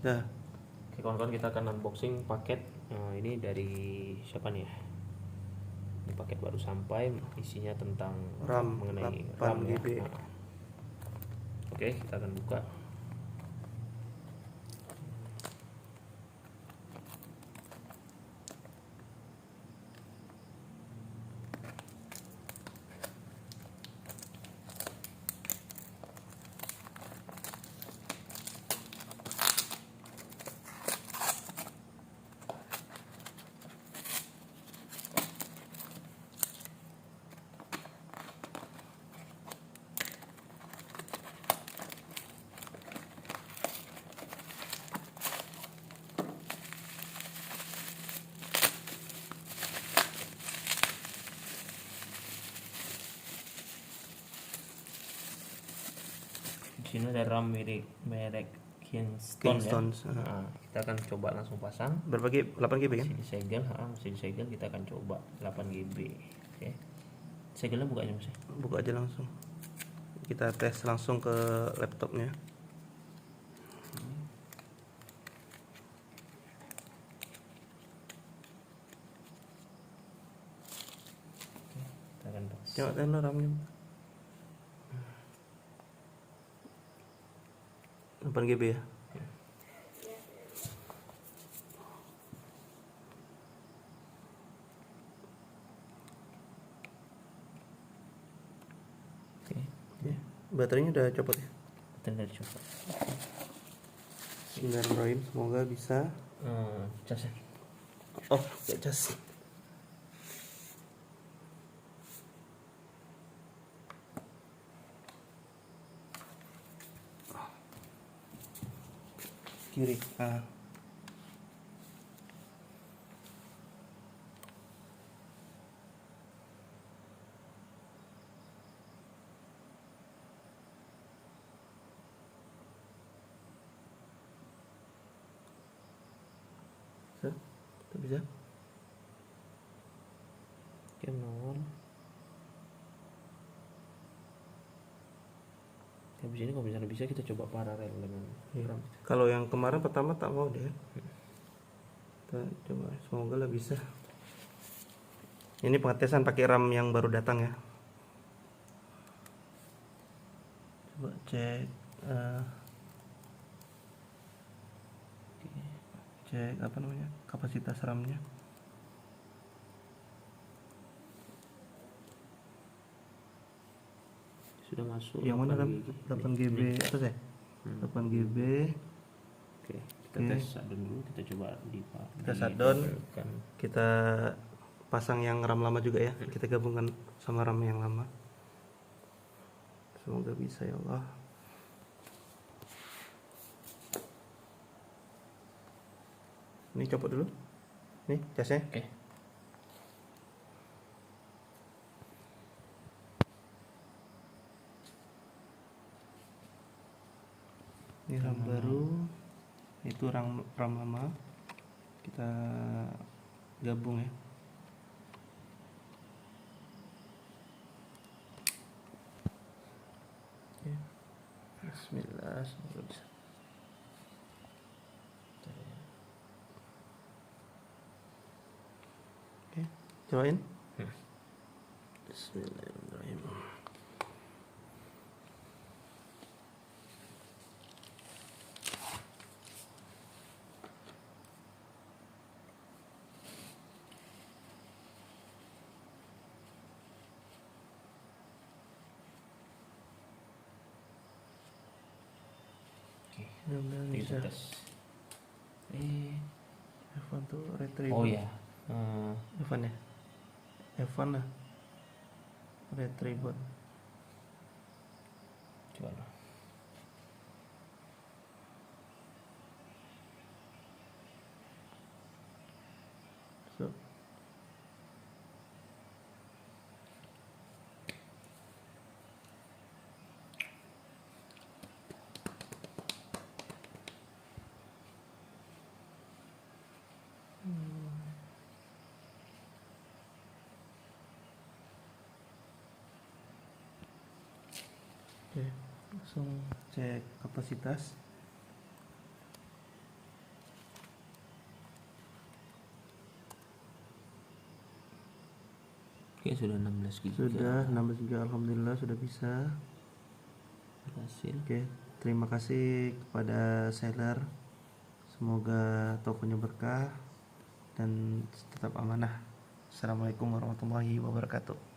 Dah. Oke kawan-kawan, kita akan unboxing paket ini dari siapa nih ya? Ini paket baru sampai, isinya tentang RAM mengenai 8 RAM ya. GB. Oke, kita akan buka. Di sini ada RAM merek Kingston ya. Nah, kita akan coba langsung pasang. Berapa GB? 8 GB kan? Mesti disegel, kita akan coba 8 GB. Oke. Segelnya buka aja Mas. Buka aja langsung. Kita tes langsung ke laptopnya. Kita akan Tengok tanda RAM-nya. 8 GB ya. Oke. Ya. Baterainya udah copot ya. Kita dari coba. Bismillahirrahmanirrahim. Semoga bisa. Cas ya. Oh, gak cas. Kiri. Ah. Tak bisa. Oke, nol. Habis ini kalau misalnya bisa kita coba paralel dengan RAM. Kalau yang kemarin pertama tak mau deh. Kita coba, semoga lah bisa. Ini pengetesan pakai RAM yang baru datang ya. Coba cek cek apa namanya, kapasitas RAM-nya. Sudah masuk. Yang mana RAM? 8 8 GB atas ya? 8 GB. Oke, kita tes shutdown dulu. Kita coba Kita shutdown. ditampilkan. Kita pasang yang RAM lama juga ya. Kita gabungkan sama RAM yang lama. Semoga bisa ya Allah. Ini copot dulu. Nih casnya. Oke. Ini RAM baru. Itu RAM lama. Kita gabung ya. Oke. Bismillah, semoga bisa. Oke, cobain. Bismillahirrahmanirrahim. Oke, Mudah-mudahan kita bisa. tes. F1 tuh retrieval. Oh ya. F1 ya. F1 lah. Retrieval. Coba lah. So. Oke, langsung cek kapasitas. Oke, sudah 16 giga. Sudah 16 giga, alhamdulillah sudah bisa. Berhasil. Oke, terima kasih kepada seller. Semoga tokonya berkah dan tetap amanah. Assalamualaikum warahmatullahi wabarakatuh.